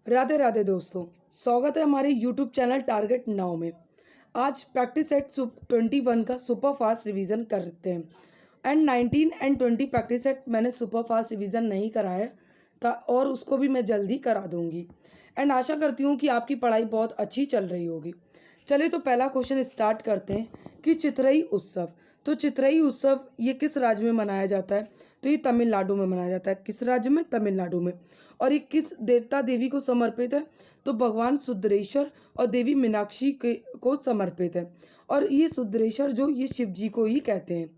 राधे राधे दोस्तों, स्वागत है हमारे YouTube चैनल टारगेट नाउ में। आज प्रैक्टिस सेट 21 का सुपर फास्ट रिवीजन करते हैं एंड 19 एंड 20 प्रैक्टिस सेट मैंने सुपर फास्ट रिवीजन नहीं कराया था और उसको भी मैं जल्दी करा दूंगी एंड आशा करती हूँ कि आपकी पढ़ाई बहुत अच्छी चल रही होगी। चलिए तो पहला क्वेश्चन स्टार्ट करते हैं कि चित्रई उत्सव। तो चित्रई उत्सव ये किस राज्य में मनाया जाता है? तो ये तमिलनाडु में मनाया जाता है। किस राज्य में? तमिलनाडु में। और ये किस देवता देवी को समर्पित है? तो भगवान सुद्रेश्वर और देवी मीनाक्षी को समर्पित है। और ये सुद्रेश्वर जो ये शिव जी को ही कहते हैं।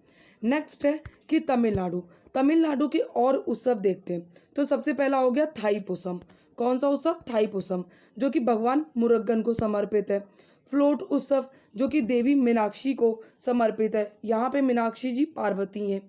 नेक्स्ट है कि तमिलनाडु के और उत्सव देखते हैं। तो सबसे पहला हो गया थाईपुसम। कौन सा उत्सव? थाईपुसम, जो कि भगवान मुरुगन को समर्पित है। फ्लोट उत्सव जो कि देवी मीनाक्षी को समर्पित है। यहाँ पे मीनाक्षी जी पार्वती हैं।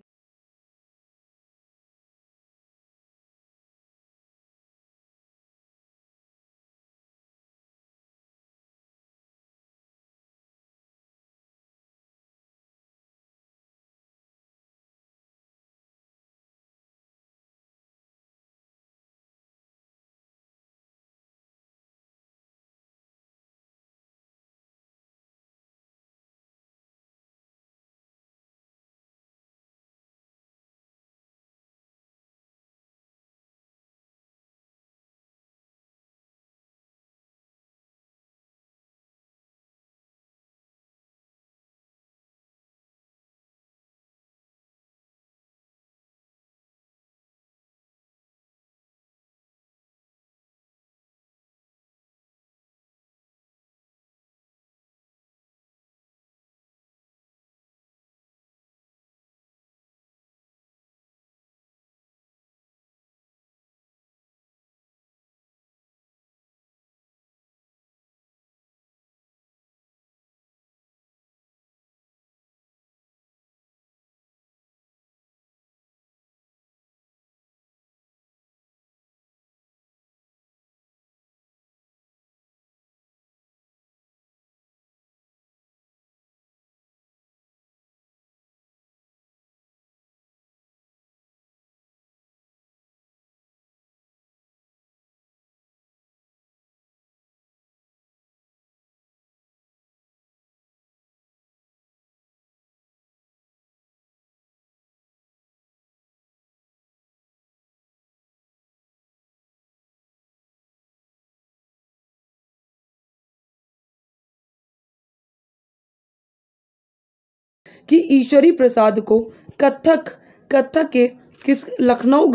कि ईश्वरी प्रसाद को कथक कथक के किस लखनऊ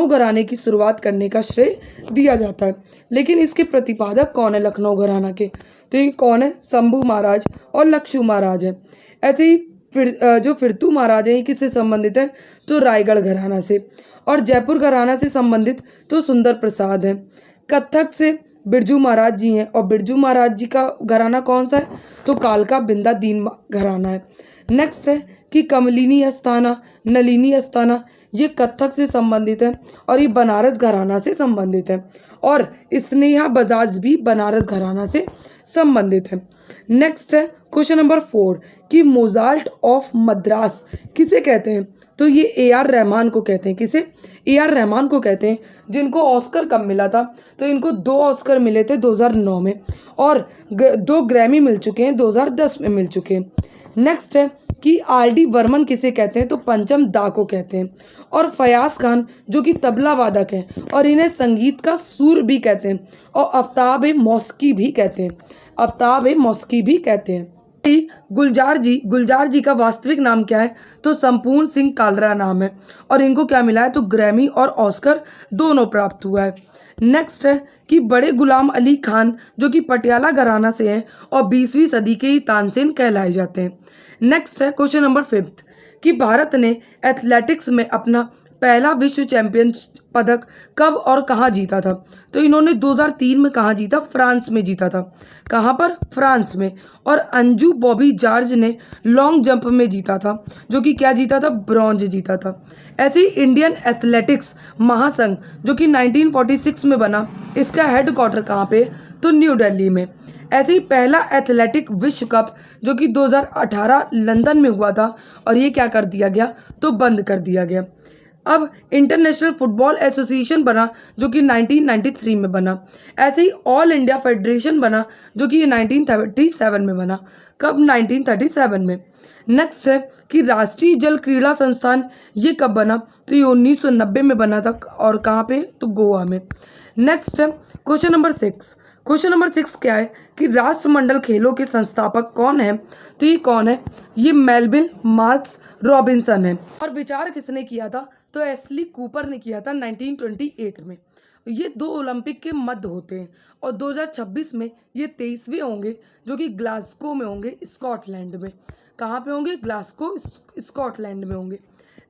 घराने की शुरुआत करने का श्रेय दिया जाता है। लेकिन इसके प्रतिपादक कौन है लखनऊ घराना के? तो ये कौन है? शंभू महाराज और लक्षु महाराज है। ऐसे ही जो फिरतू महाराज हैं ये किससे संबंधित है? तो रायगढ़ घराना से। और जयपुर घराना से संबंधित तो सुंदर प्रसाद है। कथक से बिरजू महाराज जी हैं और बिरजू महाराज जी का घराना कौन सा है? तो कालका बिंदा दीन घराना है। नेक्स्ट है कि कमलिनी अस्थाना, नलिनी अस्थाना, ये कथक से संबंधित है और ये बनारस घराना से संबंधित है। और स्नेहा बजाज भी बनारस घराना से संबंधित है। नेक्स्ट है क्वेश्चन नंबर 4 कि मोजार्ट ऑफ मद्रास किसे कहते हैं? तो ये AR रहमान को कहते हैं। किसे? AR रहमान को कहते हैं, जिनको ऑस्कर कब मिला था? तो इनको 2 ऑस्कर मिले थे 2009 में और 2 ग्रैमी मिल चुके हैं 2010 में मिल चुके हैं। नेक्स्ट है कि RD बर्मन किसे कहते हैं? तो पंचम दा को कहते हैं। और फयाज खान जो कि तबला वादक हैं और इन्हें संगीत का सूर भी कहते हैं और आफ्ताब-ए-मौसिकी भी कहते हैं। आफ्ताब-ए-मौसिकी भी कहते हैं। गुलजार जी का वास्तविक नाम क्या है? तो संपूर्ण सिंह कालरा नाम है और इनको क्या मिला है? तो ग्रैमी और ऑस्कर दोनों प्राप्त हुआ है। नेक्स्ट है कि बड़े गुलाम अली खान जो कि पटियाला घराना से हैं और 20वीं सदी के ही तानसेन कहलाए जाते हैं। नेक्स्ट है क्वेश्चन नंबर 5 कि भारत ने एथलेटिक्स में अपना पहला विश्व चैंपियन पदक कब और कहाँ जीता था? तो इन्होंने 2003 में कहाँ जीता? फ्रांस में जीता था। कहाँ पर? फ्रांस में। और अंजू बॉबी जॉर्ज ने लॉन्ग जंप में जीता था, जो कि क्या जीता था? ब्रॉन्ज जीता था। ऐसे ही इंडियन एथलेटिक्स महासंघ जो कि 1946 में बना, इसका हेडक्वार्टर कहाँ पे? तो न्यू दिल्ली में। ऐसे ही पहला एथलेटिक विश्व कप जो कि 2018 लंदन में हुआ था और ये क्या कर दिया गया? तो बंद कर दिया गया। अब इंटरनेशनल फुटबॉल एसोसिएशन बना जो कि 1993 में बना। ऐसे ही ऑल इंडिया फेडरेशन बना जो कि 1937 में बना। कब? 1937 में। नेक्स्ट है कि राष्ट्रीय जल क्रीड़ा संस्थान ये कब बना? तो ये 1990 में बना था। और कहाँ पे? तो गोवा में। नेक्स्ट है क्वेश्चन नंबर 6। क्वेश्चन नंबर 6 क्या है कि राष्ट्रमंडल खेलों के संस्थापक कौन है? तो ये कौन है? ये मेलविन मार्क्स रॉबिन्सन है। और विचार किसने किया था? तो एस्ली कूपर ने किया था 1928 में। ये 2 ओलंपिक के मध्य होते हैं और 2026 में ये 23वें होंगे जो कि ग्लासगो में होंगे, स्कॉटलैंड में। कहाँ पे होंगे? ग्लासगो, स्कॉटलैंड में होंगे।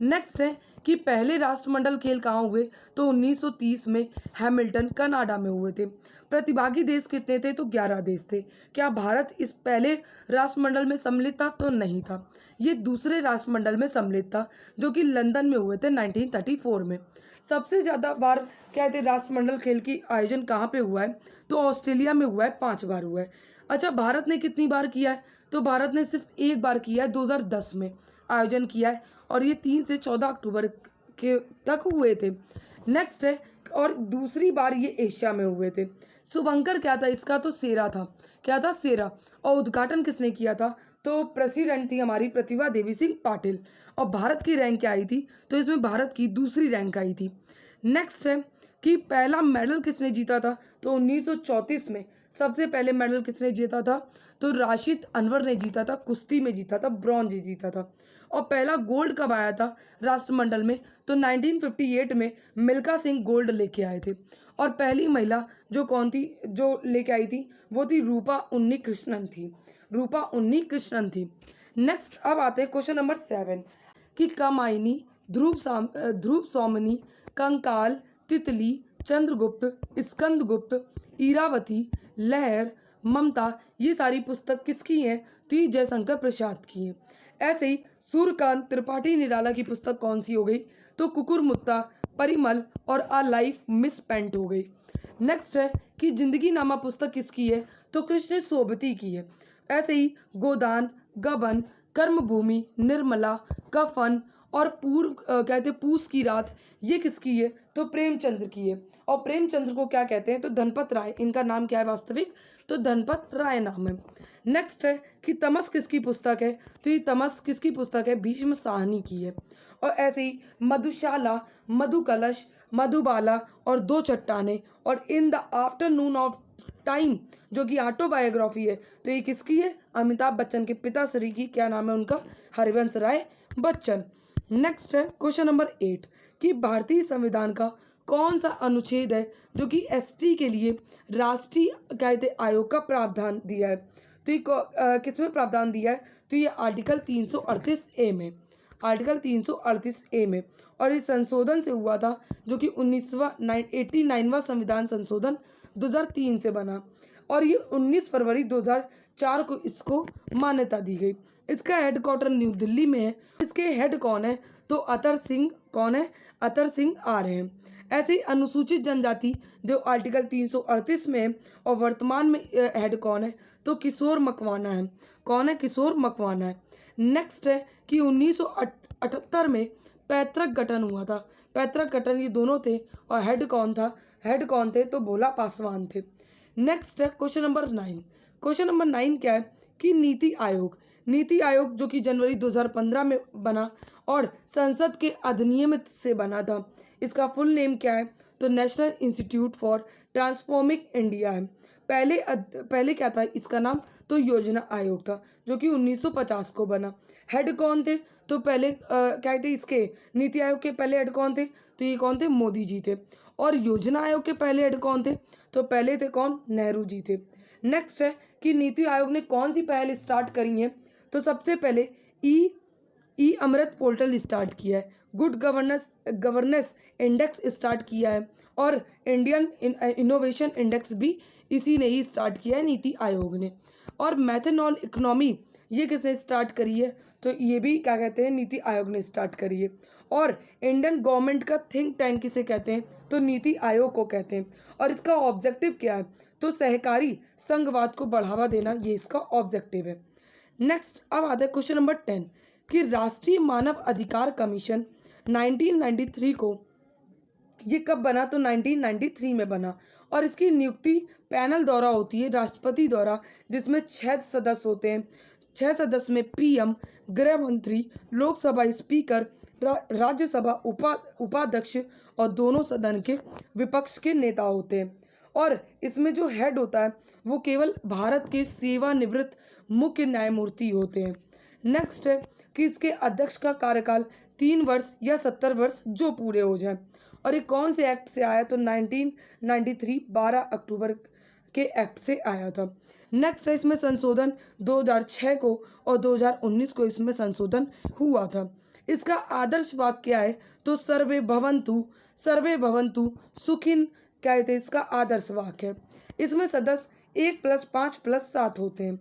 नेक्स्ट है कि पहले राष्ट्रमंडल खेल कहाँ हुए? तो 1930 में हैमिल्टन, कनाडा में हुए थे। प्रतिभागी देश कितने थे? तो 11 देश थे। क्या भारत इस पहले राष्ट्रमंडल में सम्मिलित था? तो नहीं था। ये दूसरे राष्ट्रमंडल में सम्मिलित था जो कि लंदन में हुए थे 1934 में। सबसे ज़्यादा बार कहते राष्ट्रमंडल खेल की आयोजन कहाँ पे हुआ है? तो ऑस्ट्रेलिया में हुआ है, 5 बार हुआ है। अच्छा, भारत ने कितनी बार किया है? तो भारत ने सिर्फ 1 बार किया है, 2010 में आयोजन किया है और ये 3 से 14 अक्टूबर के तक हुए थे। नेक्स्ट है, और दूसरी बार ये एशिया में हुए थे। शुभंकर क्या था इसका? तो सेरा था। क्या था? सेरा। और उद्घाटन किसने किया था? तो प्रेसिडेंट थी हमारी प्रतिभा देवी सिंह पाटिल। और भारत की रैंक क्या आई थी? तो इसमें भारत की दूसरी रैंक आई थी। नेक्स्ट है कि पहला मेडल किसने जीता था? तो 1934 में सबसे पहले मेडल किसने जीता था? तो राशिद अनवर ने जीता था, कुश्ती में जीता था, ब्रॉन्ज जीता था। और पहला गोल्ड कब आया था राष्ट्रमंडल में? तो 1958 में मिल्खा सिंह गोल्ड लेके आए थे। और पहली महिला जो कौन थी जो लेके आई थी? वो थी रूपा उन्नीकृष्णन थी। रूपा उन्नीकृष्णन थी। नेक्स्ट अब आते हैं क्वेश्चन नंबर 7 कि कामायनी, ध्रुव सोमनी, कंकाल, तितली, चंद्रगुप्त, स्कंदगुप्त, इरावती, लहर, ममता, ये सारी पुस्तक किसकी हैं? तो ये जयशंकर प्रसाद की हैं। ऐसे ही सूर्यकांत त्रिपाठी निराला की पुस्तक कौन सी हो गई? तो कुकुरमुत्ता, परिमल और अ लाइफ मिस पेंट हो गई। नेक्स्ट है कि जिंदगी नामा पुस्तक किसकी है? तो कृष्ण सोबती की है। ऐसे ही गोदान, गबन, कर्मभूमि, निर्मला, कफन और कहते पूस की रात, ये किसकी है? तो प्रेमचंद्र की है। और प्रेमचंद्र को क्या कहते हैं? तो धनपत राय। इनका नाम क्या है वास्तविक? तो धनपत राय नाम है। नेक्स्ट है कि तमस किसकी पुस्तक है? तो ये तमस किसकी पुस्तक है? भीष्म साहनी की है। और ऐसे ही मधुशाला, मधुकलश, मधुबाला और 2 चट्टाने और in the afternoon of time जो कि ऑटोबायोग्राफी है, तो ये किसकी है? अमिताभ बच्चन के पिताश्री की। क्या नाम है उनका? हरिवंश राय बच्चन। नेक्स्ट है क्वेश्चन नंबर 8 कि भारतीय संविधान का कौन सा अनुच्छेद है जो कि एसटी के लिए राष्ट्रीय कहते आयोग का प्रावधान दिया है? तो ये किसमें प्रावधान दिया है? तो ये आर्टिकल 338A में। आर्टिकल 338A में। और इस संशोधन से हुआ था जो कि 89वां संविधान संशोधन 2003 से बना। और ये 19 फरवरी 2004 को इसको मान्यता दी गई। इसका हेडक्वार्टर न्यू दिल्ली में है। इसके हेड कौन है? तो अतर सिंह। कौन है? अतर सिंह आ रहे हैं। ऐसे ही अनुसूचित जनजाति जो आर्टिकल 338 में है और वर्तमान में हेड कौन है? तो किशोर मकवाना है। कौन है? किशोर मकवाना है। नेक्स्ट है कि 1978 में पैतृक गठन हुआ था। पैतृक गठन ये दोनों थे। और हेड कौन था? हेड कौन थे? तो भोला पासवान थे। नेक्स्ट है क्वेश्चन नंबर 9। क्वेश्चन नंबर 9 क्या है कि नीति आयोग। नीति आयोग जो कि जनवरी 2015 में बना और संसद के अधिनियम से बना था। इसका फुल नेम क्या है? तो national institute for transforming India है। पहले क्या था इसका नाम? तो योजना आयोग था जो कि 1950 को बना। हेड कौन थे? तो पहले क्या थे इसके नीति आयोग के पहले हेड कौन थे? तो ये कौन थे? मोदी जी थे। और योजना आयोग के पहले हेड कौन थे? तो पहले थे कौन? नेहरू जी थे। नेक्स्ट है कि नीति आयोग ने कौन सी पहल स्टार्ट करी है? तो सबसे पहले ई अमृत पोर्टल स्टार्ट किया है। गुड गवर्नेंस इंडेक्स स्टार्ट किया है। और इंडियन इनोवेशन इंडेक्स भी इसी ने ही स्टार्ट किया है, नीति आयोग ने। और मैथनॉल इकोनॉमी ये किसने स्टार्ट करी है? तो ये भी क्या कहते हैं? नीति आयोग ने स्टार्ट करी है। और इंडियन गवर्नमेंट का थिंक टैंक किसे कहते हैं? तो नीति आयोग को कहते हैं। और इसका ऑब्जेक्टिव क्या है? तो सहकारी संघवाद को बढ़ावा देना, ये इसका ऑब्जेक्टिव है। नेक्स्ट अब आता है क्वेश्चन नंबर 10 कि राष्ट्रीय मानव अधिकार कमीशन 1993 को। ये कब बना? तो 1993 में बना। और इसकी नियुक्ति पैनल द्वारा होती है, राष्ट्रपति द्वारा, जिसमें 6 सदस्य होते हैं। 6 सदस्य में पीएम, गृह मंत्री, लोकसभा स्पीकर, राज्यसभा उपाध्यक्ष और दोनों सदन के विपक्ष के नेता होते हैं। और इसमें जो हेड होता है वो केवल भारत के सेवानिवृत्त मुख्य न्यायमूर्ति होते हैं। नेक्स्ट है कि इसके अध्यक्ष का कार्यकाल 3 वर्ष या 70 वर्ष जो पूरे हो जाए। और ये कौन से एक्ट से आया? तो 1993 12 अक्टूबर के एक्ट से आया था। नेक्स्ट है इसमें संशोधन 2006 को और 2019 को इसमें संशोधन हुआ था। इसका आदर्श वाक्य क्या है? तो सर्वे भवन्तु सुखिन कहते हैं, इसका आदर्श वाक्य है। इसमें सदस्य 1+5+7 होते हैं।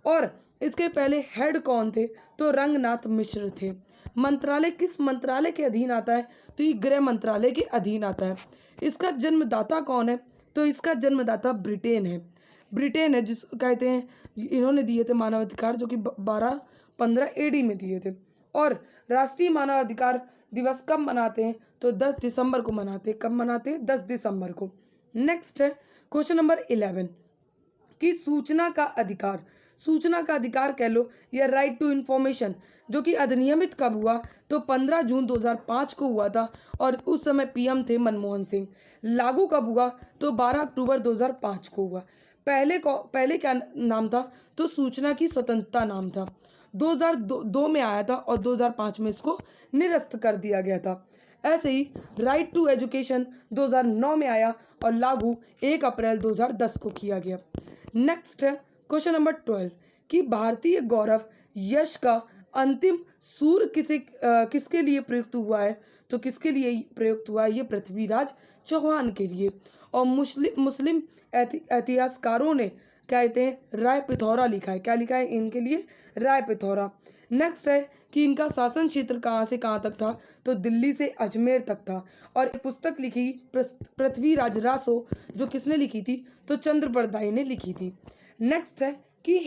और इसके पहले हेड कौन थे? तो रंगनाथ मिश्र थे। मंत्रालय किस मंत्रालय के अधीन आता है? तो ये गृह मंत्रालय के अधीन आता है। इसका जन्मदाता कौन है? तो इसका जन्मदाता ब्रिटेन है जिस कहते हैं, इन्होंने दिए थे मानवाधिकार, जो कि 1215 AD में दिए थे। और राष्ट्रीय मानवाधिकार दिवस कब मनाते हैं? तो 10 दिसंबर को मनाते हैं। कब मनाते हैं? 10 दिसंबर को। नेक्स्ट है क्वेश्चन नंबर 11 कि सूचना का अधिकार कह लो या राइट टू इन्फॉर्मेशन, जो कि अधिनियमित कब हुआ? तो 15 जून 2005 को हुआ था। और उस समय पीएम थे मनमोहन सिंह। लागू कब हुआ? तो 12 अक्टूबर 2005 को हुआ। पहले क्या नाम था? तो सूचना की स्वतंत्रता नाम था। 2002 में आया था और 2005 में इसको निरस्त कर दिया गया था। ऐसे ही राइट टू एजुकेशन 2009 में आया और लागू 1 अप्रैल 2010 को किया गया। नेक्स्ट है क्वेश्चन नंबर 12 कि भारतीय गौरव यश का अंतिम सूर किसके लिए प्रयुक्त हुआ है? तो किसके लिए प्रयुक्त हुआ है? ये पृथ्वीराज चौहान के लिए। और मुस्लिम इतिहासकारों ने कहते हैं राय पिथौरा लिखा है। क्या लिखा है इनके लिए? राय पिथौरा। नेक्स्ट है कि इनका शासन क्षेत्र कहाँ से कहाँ तक था? तो दिल्ली से अजमेर तक था। और एक पुस्तक लिखी पृथ्वीराज रासो, जो किसने लिखी थी? तो चंद्रबरदाई ने लिखी थी। नेक्स्ट है कि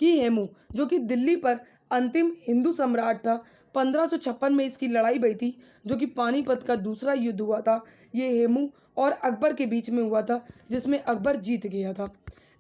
हेमू जो कि दिल्ली पर अंतिम हिंदू सम्राट था। 1556 में इसकी लड़ाई हुई थी, जो कि पानीपत का दूसरा युद्ध हुआ था। ये हेमू और अकबर के बीच में हुआ था, जिसमें अकबर जीत गया था।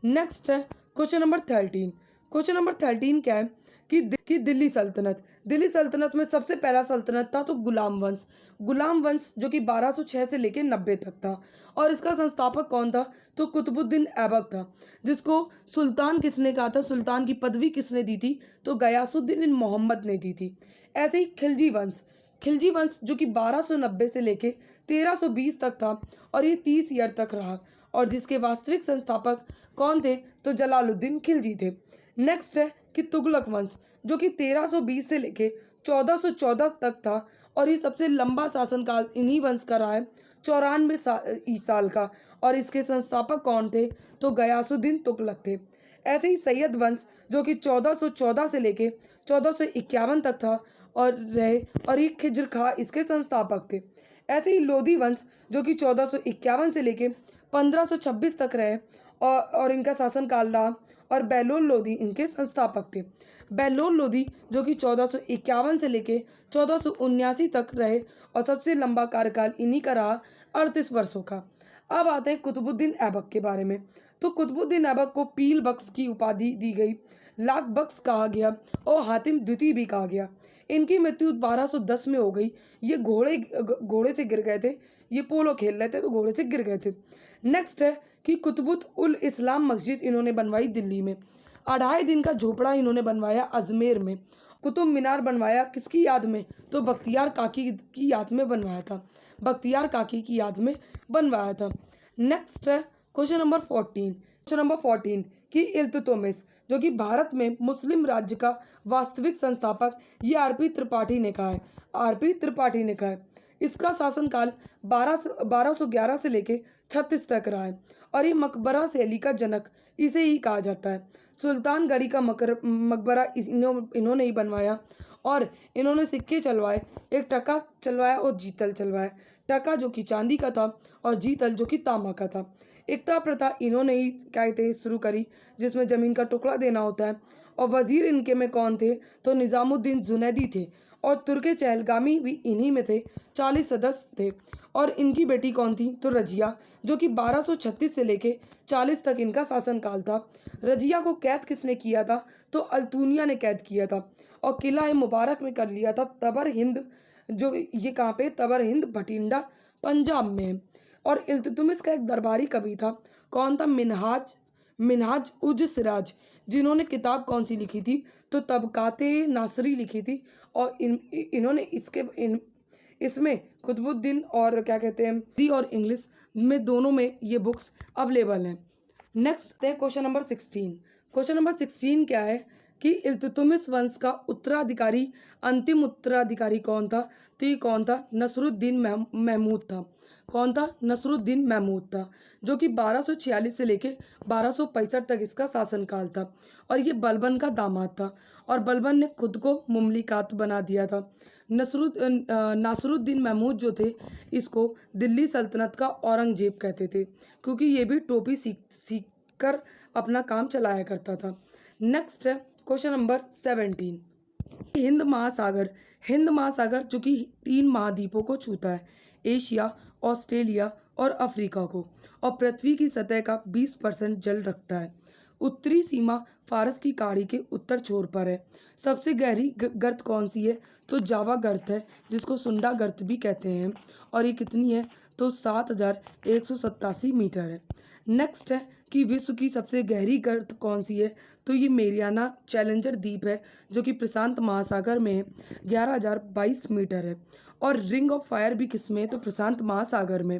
नेक्स्ट है क्वेश्चन नंबर 13। क्वेश्चन नंबर 13 क्या है कि दिल्ली सल्तनत में सबसे पहला सल्तनत था तो गुलाम वंश जो कि 1206 से लेकर 90 तक था। और इसका संस्थापक कौन था? तो कुतुबुद्दीन ऐबक था, जिसको सुल्तान किसने कहा था? सुल्तान की पदवी किसने दी थी? तो गयासुद्दीन मोहम्मद ने दी थी। ऐसे ही खिलजी वंश जो कि 1290 से लेके 1320 तक था और ये 30 ईयर तक रहा। और जिसके वास्तविक संस्थापक कौन थे? तो जलालुद्दीन खिलजी थे। नेक्स्ट है कि तुगलक वंश जो कि 1320 से लेके 1414 तक था और ये सबसे लंबा शासनकाल इन्हीं वंश का रहा है, 94 साल का। और इसके संस्थापक कौन थे? तो गयासुद्दीन तुगलक थे। ऐसे ही सैयद वंश जो कि 1414 से लेके 1451 तक था और ये खिज्र खां इसके संस्थापक थे। ऐसे ही लोधी वंश जो कि 1451 से लेके 1526 तक रहे और इनका शासनकाल रहा। और बेलोल लोधी इनके संस्थापक थे। बेलोल लोधी जो कि 1451 से लेके 1479 तक रहे और सबसे लंबा कार्यकाल इन्हीं का रहा, 38 वर्षों का। अब आते हैं कुतुबुद्दीन ऐबक के बारे में। तो कुतुबुद्दीन ऐबक को पील बख्श की उपाधि दी गई, लाख बख्श कहा गया और हातिम द्वितीय भी कहा गया। इनकी मृत्यु 1210 में हो गई। ये घोड़े से गिर गए थे। ये पोलो खेल रहे थे तो घोड़े से गिर गए थे। नेक्स्ट है कि कुतुबुत उल इस्लाम मस्जिद इन्होंने बनवाई दिल्ली में। 2.5 दिन का झोपड़ा इन्होंने बनवाया अजमेर में। कुतुब मीनार बनवाया किसकी याद में? तो बख्तियार काकी की याद में बनवाया था। बख्तियार काकी की याद में बनवाया था। नेक्स्ट है क्वेश्चन नंबर 14 कि इल्तुतमिश जो कि भारत में मुस्लिम राज्य का वास्तविक संस्थापक ये आरपी त्रिपाठी ने कहा है। इसका शासनकाल 1211 से लेके 36 तक रहा है और ये मकबरा शैली का जनक इसे ही कहा जाता है। सुल्तानगढ़ी का मकबरा इन्होंने ही बनवाया और इन्होंने सिक्के चलवाए, एक टका चलवाया और जीतल चलवाया। टका जो कि चांदी का था और जीतल जो कि तांबा का था। एकता प्रथा इन्होंने ही कहते शुरू करी, जिसमें ज़मीन का टुकड़ा देना होता है। और वजीर इनके में कौन थे? तो निज़ामुद्दीन जुनैदी थे। और तुर्के चहलगामी भी इन्हीं में थे, 40 सदस्य थे। और इनकी बेटी कौन थी? तो रजिया, जो कि 1236 से लेके 40 तक इनका शासनकाल था। रजिया को कैद किसने किया था? तो अल्तुनिया ने कैद किया था और किला मुबारक में कर लिया था। तबर हिंद, जो ये कहाँ पे? तबर हिंद भटिंडा पंजाब में है। और इल्तुतमिश का एक दरबारी कवि था, कौन था? मिनहाज मिनहाज उज सिराज, जिन्होंने किताब कौन सी लिखी थी? तो तबकाते नासरी लिखी थी। और इन्होंने इसमें कुतुबुद्दीन और क्या कहते हैं, हिंदी और इंग्लिश में दोनों में ये बुक्स अवेलेबल हैं। नेक्स्ट है क्वेश्चन नंबर 16। क्वेश्चन नंबर 16 क्या है कि इल्तुतमिश वंश का उत्तराधिकारी, अंतिम उत्तराधिकारी कौन था? तो ये कौन था? नसरुद्दीन महमूद था। कौन था? नसरुद्दीन महमूद था, जो कि 1246 से लेके 1265 तक इसका शासनकाल था। और ये बलबन का दामाद था और बलबन ने खुद को मुमलिकात बना दिया था। नासरुद्दीन महमूद जो थे, इसको दिल्ली सल्तनत का औरंगजेब कहते थे, क्योंकि ये भी टोपी सीख कर अपना काम चलाया करता था। नेक्स्ट है क्वेश्चन नंबर 17। हिंद महासागर जो कि 3 महाद्वीपों को छूता है, एशिया, ऑस्ट्रेलिया और अफ्रीका को, और पृथ्वी की सतह का 20% जल रखता है। उत्तरी सीमा फारस की खाड़ी के उत्तर छोर पर है। सबसे गहरी गर्त कौन सी है? तो जावा गर्त है, जिसको सुंडा गर्त भी कहते हैं। और ये कितनी है? तो 7187 मीटर है। नेक्स्ट है कि विश्व की सबसे गहरी गर्त कौन सी है? तो ये मेरियाना चैलेंजर द्वीप है, जो कि प्रशांत महासागर में है, 11,022 मीटर है। और रिंग ऑफ फायर भी किस में है? तो प्रशांत महासागर में।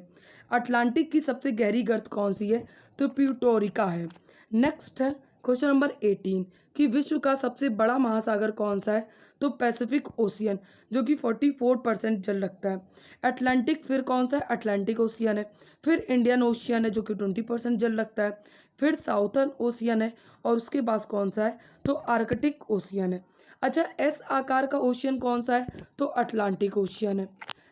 अटलांटिक की सबसे गहरी गर्त कौन सी है? तो प्यूटोरिका है। नेक्स्ट है क्वेश्चन नंबर 18 कि विश्व का सबसे बड़ा महासागर कौन सा है? तो पैसिफिक ओशियन, जो कि 44% जल रखता है। अटलांटिक फिर कौन सा है? अटलांटिक ओशियन है। फिर इंडियन ओशियन है, जो कि 20% जल रखता है। फिर साउथर्न ओशियन है और उसके पास कौन सा है? तो आर्कटिक ओशियन है। अच्छा, एस आकार का ओशियन कौन सा है? तो अटलांटिक ओशियन है।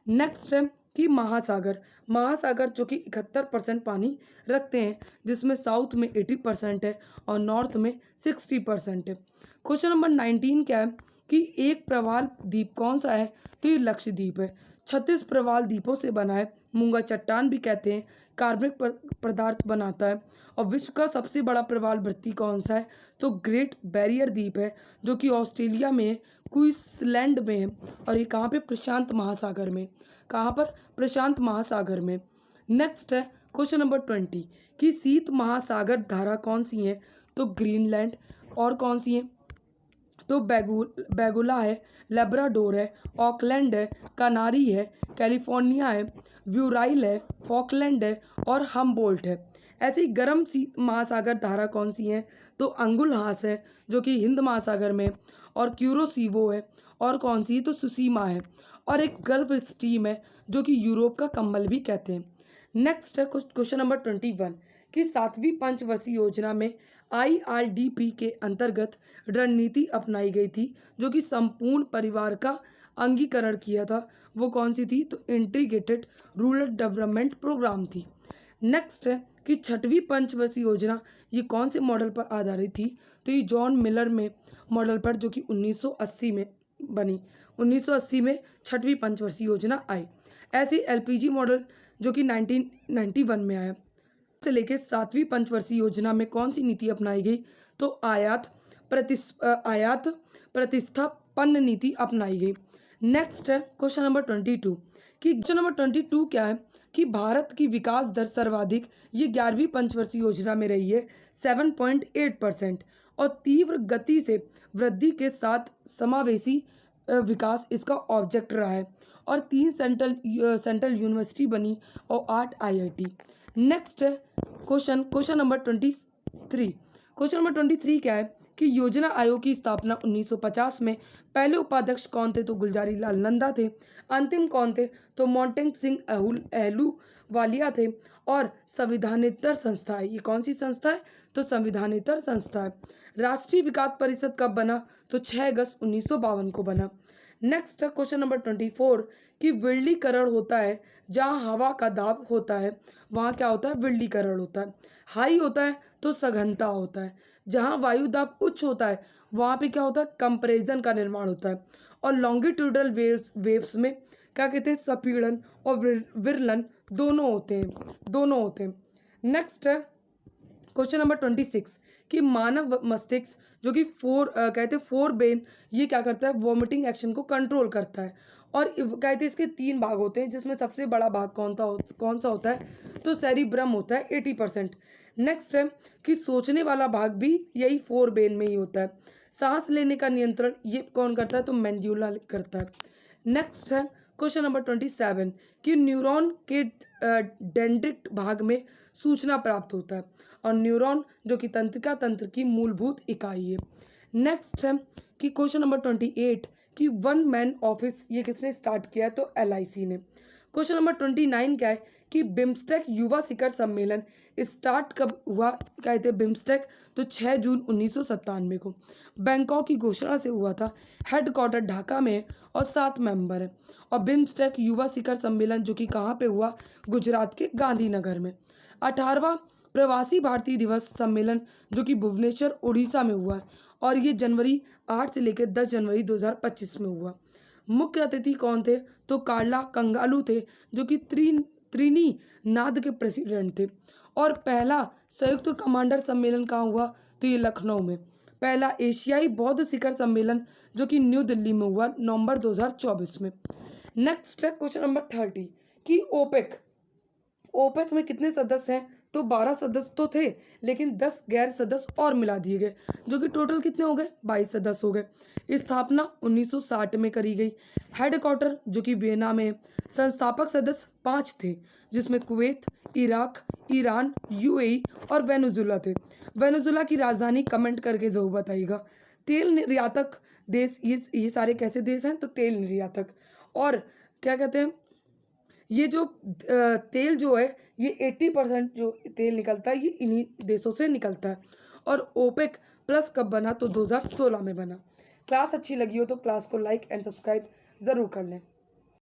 नेक्स्ट है कि महासागर जो कि 71% पानी रखते हैं, जिसमें साउथ में 80% है और नॉर्थ में 60% है। क्वेश्चन नंबर 19 क्या है कि एक प्रवाल द्वीप कौन सा है? तो ये लक्षद्वीप है। 36 प्रवाल द्वीपों से बना है। मूंगा चट्टान भी कहते हैं, कार्बनिक पदार्थ बनाता है। और विश्व का सबसे बड़ा प्रवाल वृत्ति कौन सा है? तो ग्रेट बैरियर द्वीप है, जो कि ऑस्ट्रेलिया में है, क्वींसलैंड में है। और ये कहाँ पे? प्रशांत महासागर में। कहाँ पर? प्रशांत महासागर में। नेक्स्ट है क्वेश्चन नंबर 20 कि शीत महासागर धारा कौन सी है? तो ग्रीनलैंड। और कौन सी है? तो बेगुला है, लेब्राडोर है, ऑकलैंड है, कनारी है, कैलिफोर्निया है, व्यूराइल है, फॉकलैंड है और हम्बोल्ट है। ऐसे ही गर्म सी महासागर धारा कौन सी है? तो अंगुलहास है, जो कि हिंद महासागर में, और क्यूरोसीवो है। और कौन सी? तो सुसीमा है। और एक गल्फ स्ट्रीम है, जो कि यूरोप का कंबल भी कहते हैं। नेक्स्ट है क्वेश्चन नंबर 21 कि 7वीं पंचवर्षीय योजना में IRDP के अंतर्गत रणनीति अपनाई गई थी, जो कि संपूर्ण परिवार का अंगीकरण किया था। वो कौन सी थी? तो इंटीग्रेटेड रूरल डेवलपमेंट प्रोग्राम थी। नेक्स्ट है कि 6वीं पंचवर्षीय योजना ये कौन से मॉडल पर आधारित थी? तो ये जॉन मिलर में मॉडल पर, जो कि 1980 में बनी। 1980 में 6वीं पंचवर्षीय योजना आई। ऐसे LPG मॉडल जो कि 1991 में आया। से लेकर 7वीं पंचवर्षीय योजना में कौन सी नीति अपनाई गई? तो आयात प्रतिस्थापन नीति अपनाई गई। नेक्स्ट है क्वेश्चन नंबर 22 कि क्वेश्चन नंबर 22 क्या है कि भारत की विकास दर सर्वाधिक ये 11वीं पंचवर्षीय योजना में रही है, 7.8%। और तीव्र गति से वृद्धि के साथ समावेशी विकास इसका ऑब्जेक्ट रहा है। और 3 सेंट्रल यूनिवर्सिटी बनी और 8 IIT। नेक्स्ट है क्वेश्चन नंबर 23। क्वेश्चन नंबर 23 क्या है कि योजना आयोग की स्थापना 1950 में। पहले उपाध्यक्ष कौन थे? तो गुलजारी लाल नंदा थे। अंतिम कौन थे? तो मोंटेक सिंह अहलूवालिया थे। और संविधानेतर संस्था है, ये कौन सी संस्था है? तो संविधानेतर संस्था है। राष्ट्रीय विकास परिषद कब बना? तो 6 अगस्त 1952 को बना। नेक्स्ट है क्वेश्चन नंबर 24 कि विरलीकरण होता है जहाँ हवा का दाब होता है, वहाँ क्या होता है? विरलीकरण होता है। हाई होता है तो सघनता होता है। जहाँ वायु दाब उच्च होता है, वहाँ पे क्या होता है? कंप्रेशन का निर्माण होता है। और लॉन्गिट्यूडल वेव्स में क्या कहते हैं, संपीड़न और विरलन दोनों होते हैं। नेक्स्ट है क्वेश्चन नंबर 26 कि मानव मस्तिष्क जो कि कहते हैं फोर ब्रेन, ये क्या करता है, वॉमिटिंग एक्शन को कंट्रोल करता है। और कहते हैं इसके 3 भाग होते हैं, जिसमें सबसे बड़ा भाग कौन सा होता है, तो सेरिब्रम होता है 80%। नेक्स्ट है कि सोचने वाला भाग भी यही फोर ब्रेन में ही होता है। सांस लेने का नियंत्रण ये कौन करता है, तो मेंड्यूला करता है। नेक्स्ट है क्वेश्चन नंबर 27 कि न्यूरॉन के डेंड्रिट भाग में सूचना प्राप्त होता है, और न्यूरॉन जो कि तंत्रिका तंत्र की मूलभूत इकाई है। नेक्स्ट है कि क्वेश्चन नंबर 28 कि वन मैन ऑफिस ये किसने स्टार्ट किया है, तो LIC ने। क्वेश्चन नंबर 29 क्या है कि बिम्स्टेक युवा शिखर सम्मेलन स्टार्ट कब हुआ, कहते हैं बिम्स्टेक, तो 6 जून 1997 को बैंकॉक की घोषणा से हुआ था। हेडक्वार्टर ढाका में है और 7 मेंबर हैं। और बिम्स्टेक युवा शिखर सम्मेलन जो कि कहाँ पे हुआ, गुजरात के गांधीनगर में। 18वां प्रवासी भारतीय दिवस सम्मेलन जो कि भुवनेश्वर उड़ीसा में हुआ है, और ये जनवरी 8 से लेकर 10 जनवरी 2025 में हुआ। मुख्य अतिथि कौन थे, तो कार्ला कंगालू थे, जो कि त्रिनी नाद के प्रेसिडेंट थे। और पहला संयुक्त कमांडर सम्मेलन कहाँ हुआ, तो ये लखनऊ में। पहला एशियाई बौद्ध शिखर सम्मेलन जो कि न्यू दिल्ली में हुआ नवंबर 2024 में। नेक्स्ट है क्वेश्चन नंबर 30 कि ओपेक में कितने सदस्य हैं, तो 12 सदस्य तो थे, लेकिन 10 गैर सदस्य और मिला दिए गए, जो कि टोटल कितने हो गए, 22 सदस्य हो गए। स्थापना 1960 में करी गई। हेडक्वार्टर जो कि वियना में। संस्थापक सदस्य 5 थे, जिसमें कुवैत, इराक, ईरान, UAE और वेनेजुला थे। वेनेजुला की राजधानी कमेंट करके जरूर बताइएगा। तेल निर्यातक देश, ये सारे कैसे देश हैं, तो तेल निर्यातक। और क्या कहते हैं, ये जो तेल जो है, ये 80% जो तेल निकलता है ये इन्हीं देशों से निकलता है। और ओपेक प्लस कब बना, तो 2016 में बना। क्लास अच्छी लगी हो तो क्लास को लाइक एंड सब्सक्राइब ज़रूर कर लें।